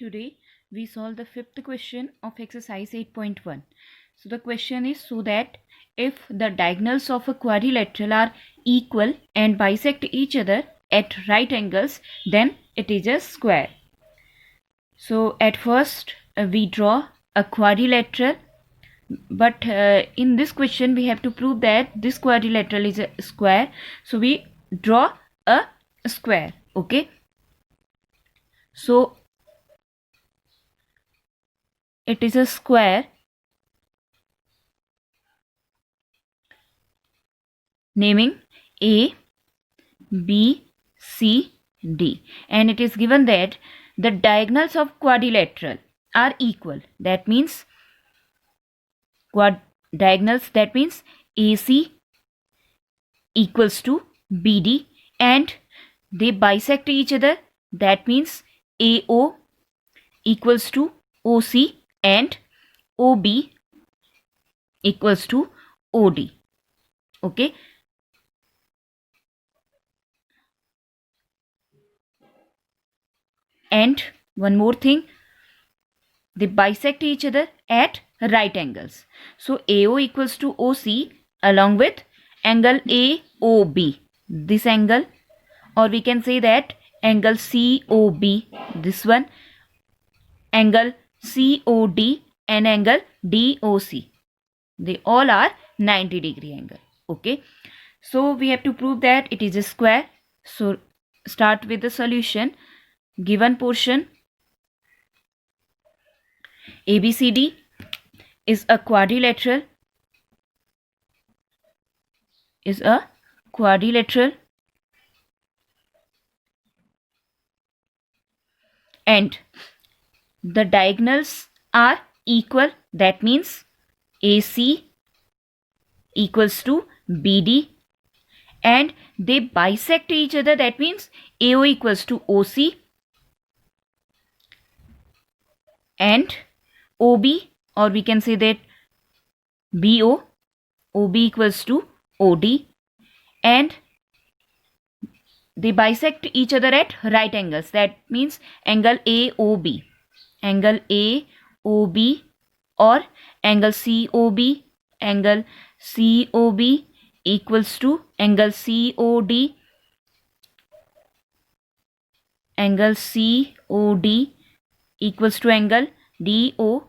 Today we solve the fifth question of exercise 8.1. So the question is, so that if the diagonals of a quadrilateral are equal and bisect each other at right angles, then it is a square. So at first we draw a quadrilateral, but in this question we have to prove that this quadrilateral is a square. So we draw a square. Okay, so it is a square naming A, B, C, D, and it is given that the diagonals of quadrilateral are equal. That means diagonals, that means AC equals to BD, and they bisect each other. That means AO equals to OC and OB equals to OD. Okay, and one more thing, they bisect each other at right angles. So AO equals to OC along with angle AOB, this angle, or we can say that angle COB, this one, angle COD and angle DOC, they all are 90-degree angle. Okay, so we have to prove that it is a square. So start with the solution. Given portion ABCD is a quadrilateral, and the diagonals are equal. That means AC equals to BD, and they bisect each other. That means AO equals to OC and OB, or we can say that BO, OB equals to OD, and they bisect each other at right angles. That means angle AOB, or angle COB, equals to angle COD, equals to angle DOA.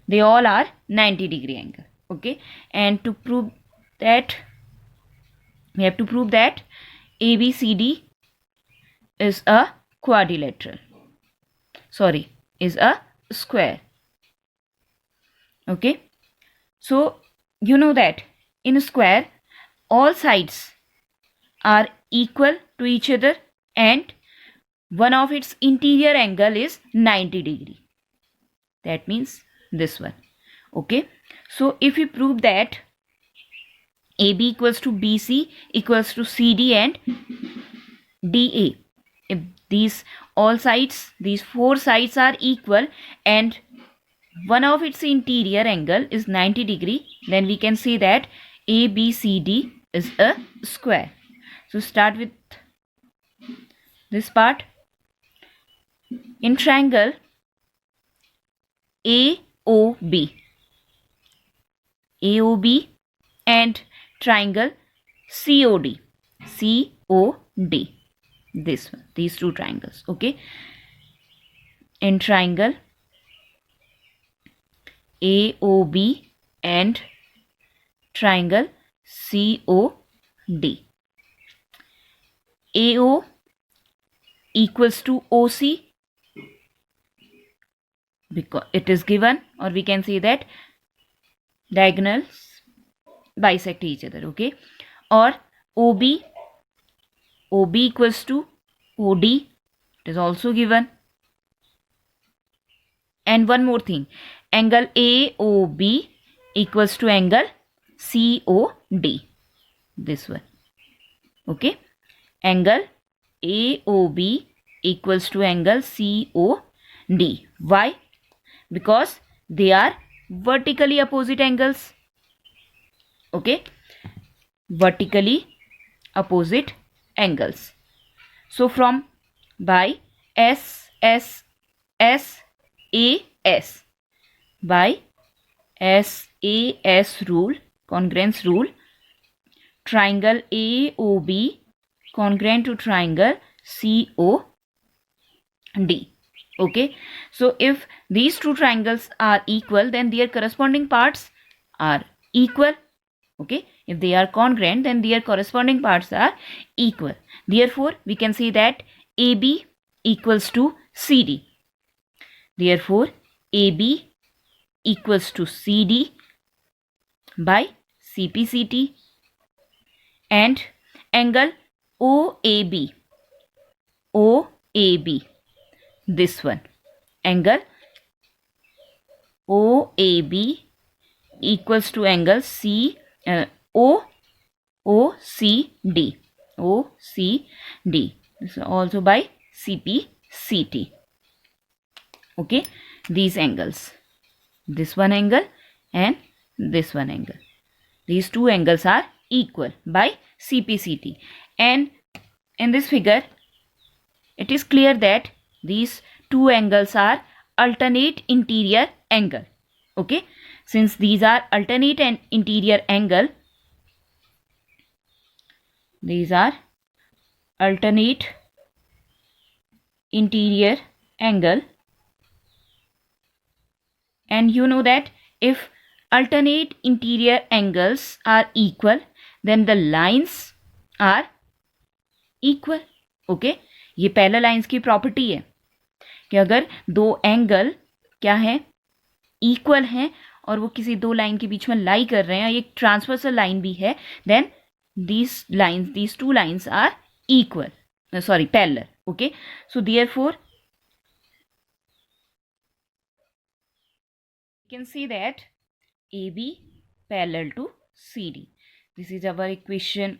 They all are 90-degree angle. Okay, and to prove that, we have to prove that ABCD is a quadrilateral, is a square. Okay, so you know that in a square all sides are equal to each other and one of its interior angle is 90-degree. That means this one. Okay, so if we prove that AB equals to BC equals to CD and DA, if these four sides are equal and one of its interior angle is 90-degree, then we can say that ABCD is a square. So start with this part. In triangle AOB and triangle COD, this one, these two triangles. Okay, in triangle AOB and triangle COD, AO equals to OC because it is given, or we can say that diagonals bisect each other. Okay, or OB equals to OD, it is also given. And one more thing, angle AOB equals to angle COD, this one. Okay, angle AOB equals to angle COD. Why? Because they are vertically opposite angles. Okay, vertically opposite angles. So from by SAS by SAS rule, congruence rule, triangle AOB congruent to triangle COD. Okay, so if these two triangles are equal, then their corresponding parts are equal. Okay, if they are congruent, then their corresponding parts are equal. Therefore, we can say that AB equals to CD. Therefore, AB equals to CD by CPCT, and angle OAB, this one, angle OAB equals to angle OCD. This is also by CPCT. Okay, these angles, this one angle and this one angle, these two angles are equal by CPCT. And in this figure, it is clear that these two angles are alternate interior angle. Okay, since these are alternate and interior angle, these are alternate interior angle, and you know that if alternate interior angles are equal, then the lines are equal. Okay, ये parallel lines की property है कि अगर दो angle क्या है, equal हैं, और वो किसी दो लाइन के बीच में लाई कर रहे हैं, एक ट्रांसवर्सल लाइन भी है, then these two lines are equal, parallel. Okay, so therefore you can see that AB parallel to CD. This is our equation.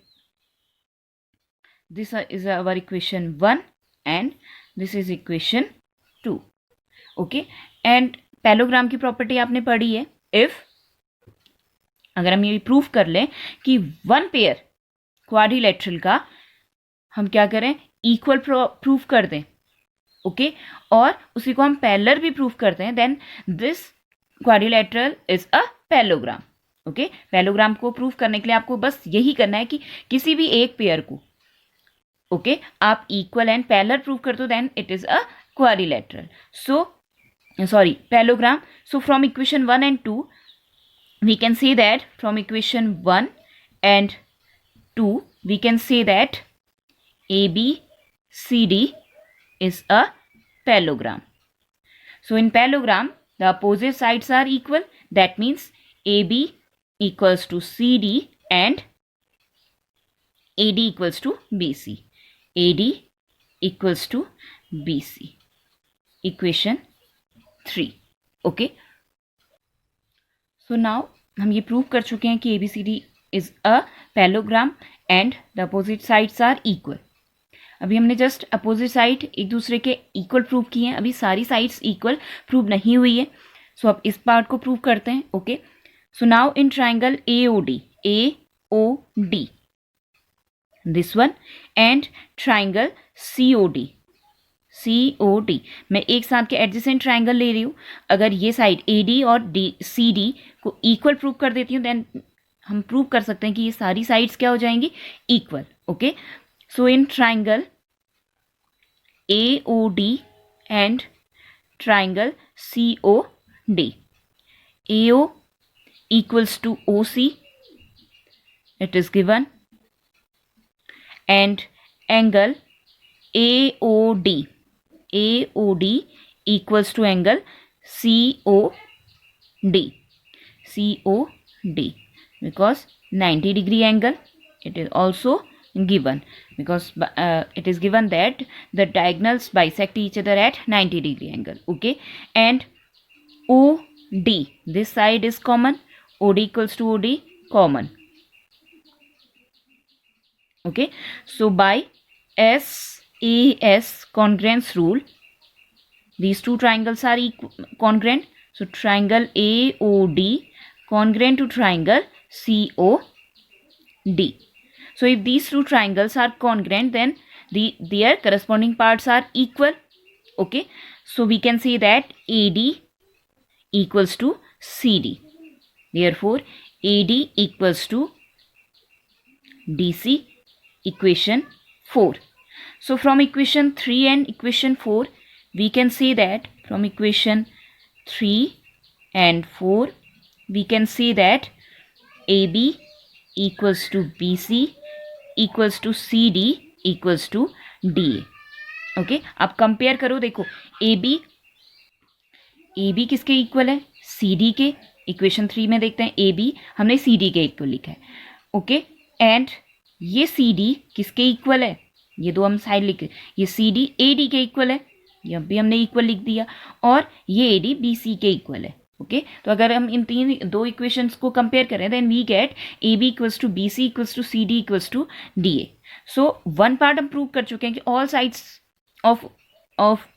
This is our equation 1 and this is equation 2. Okay, and parallelogram की property आपने पढ़ी है. If अगर हम ये proof कर लें कि वन पेयर क्वाड्रिलेटरल का हम क्या करें, इक्वल प्रूफ कर दें. ओके, और उसी को हम पैरेलल भी प्रूफ करते हैं, then this quadrilateral is a parallelogram. Okay, parallelogram को प्रूफ करने के लिए आपको बस यही करना है कि किसी भी एक पेयर को आप इक्वल एंड पैरेलल प्रूफ कर दो, then it is a quadrilateral. Parallelogram. So from equation 1 and 2 we can say that from equation 1 and 2 we can say that ABCD is a parallelogram. So in parallelogram the opposite sides are equal. That means AB equals to CD and AD equals to BC. AD equals to BC. Equation 3. Okay. So now हम ये prove कर चुके हैं कि ABCD is a parallelogram and the opposite sides are equal. अभी हमने just opposite side एक दूसरे के इक्वल प्रूव किए हैं, अभी सारी साइड्स इक्वल प्रूव नहीं हुई है. सो अब इस पार्ट को प्रूव करते हैं. Okay, so now in triangle AOD this one and triangle COD मैं एक साथ के एडजेसेंट ट्राइंगल ले रही हूँ. अगर ये साइड AD और CD को इक्वल प्रूव कर देती हूँ, देन हम प्रूव कर सकते हैं कि ये सारी साइड्स क्या हो जाएंगी, equal. Okay, so in triangle AOD and triangle COD, AO equals to OC, it is given, and angle AOD equals to angle COD because 90 degree angle it is also given, because it is given that the diagonals bisect each other at 90 degree angle. Okay, and OD, this side is common, OD equals to OD, common. Okay, so by SAS congruence rule these two triangles are congruent. So triangle AOD congruent to triangle COD. So if these two triangles are congruent, then their corresponding parts are equal. Okay, so we can say that AD equals to CD. Therefore AD equals to DC, equation 4. So from equation 3 and equation 4, we can say that from equation 3 and 4, we can say that AB equals to BC equals to CD equals to DA. Okay, अब compare करो, देखो AB किसके equal है? CD के. Equation 3 में देखते हैं AB हमने CD के इक्वल लिखा है. ओके, एंड ये CD किसके इक्वल है? ये दो हम साइड लिख, ये CD AD के इक्वल है, ये भी हमने इक्वल लिख दिया, और ये AD BC के इक्वल है. ओके, तो अगर हम इन दो इक्वेशंस को कंपेयर करें, then we get AB equals to BC equals to CD equals to DA. So one part हम प्रूव कर चुके हैं कि all sides of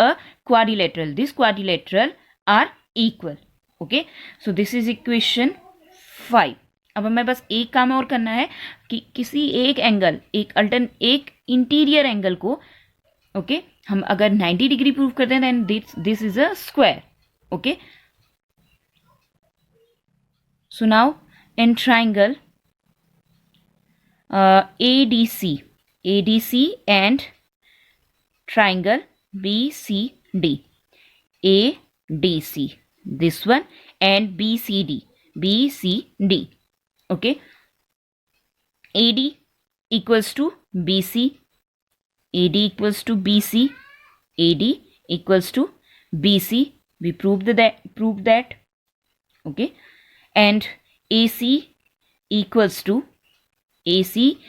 a quadrilateral, this quadrilateral are equal. Okay, so this is equation 5. अब हमें बस एक काम और करना है कि किसी एक एंगल, एक इंटीरियर एंगल को, ओके, हम अगर 90 डिग्री प्रूव करते हैं, then this is a square. Okay, so now in triangle ADC and triangle BCD, ADC this one and BCD, okay, AD equals to BC, AD equals to BC, AD equals to BC, we proved that. Okay, and AC equals to BD,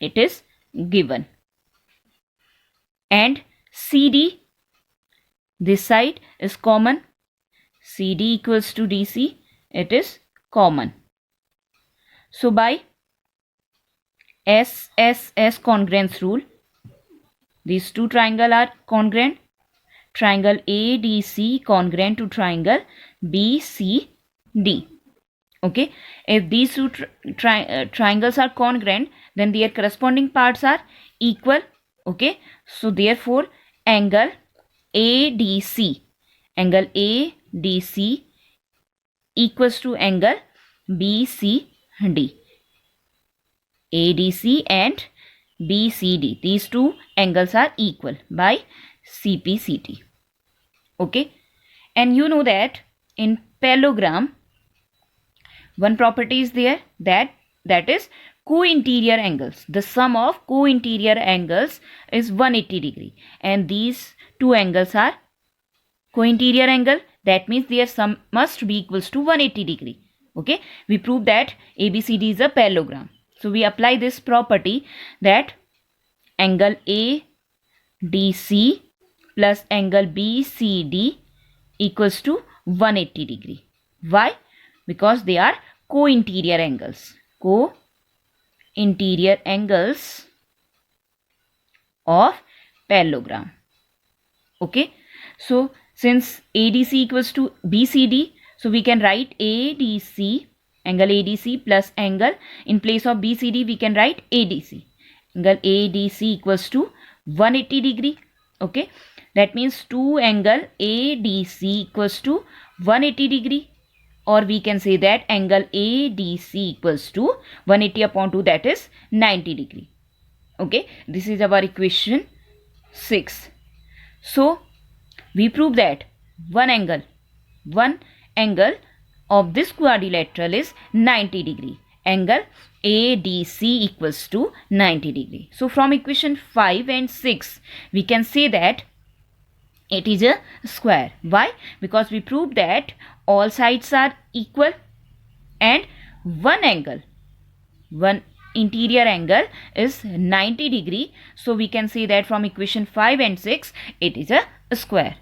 it is given. And CD, this side is common, CD equals to DC, it is common. So by SSS congruence rule, these two triangles are congruent. Triangle ADC congruent to triangle BCD. Okay, if these two triangles are congruent, then their corresponding parts are equal. Okay, so therefore angle ADC equals to angle BCD. ADC and BCD, these two angles are equal by CPCT. Okay, and you know that in parallelogram one property is there, that is co-interior angles. The sum of co-interior angles is 180 degree, and these two angles are co-interior angle, that means their sum must be equals to 180 degree. Okay, we prove that ABCD is a parallelogram. So we apply this property that angle ADC plus angle BCD equals to 180 degree. Why? Because they are co-interior angles. Co-interior angles of parallelogram. Okay. So since ADC equals to BCD, so we can write ADC, angle ADC plus angle, in place of BCD we can write ADC. Angle ADC equals to 180 degree. Okay, that means 2 angle ADC equals to 180 degree, or we can say that angle ADC equals to 180 upon 2, that is 90 degree. Okay, this is our equation 6. So we prove that one angle of this quadrilateral is 90 degree. Angle ADC equals to 90 degree. So from equation 5 and 6 we can say that it is a square. Why? Because we proved that all sides are equal and one interior angle is 90 degree. So we can say that from equation 5 and 6 it is a square.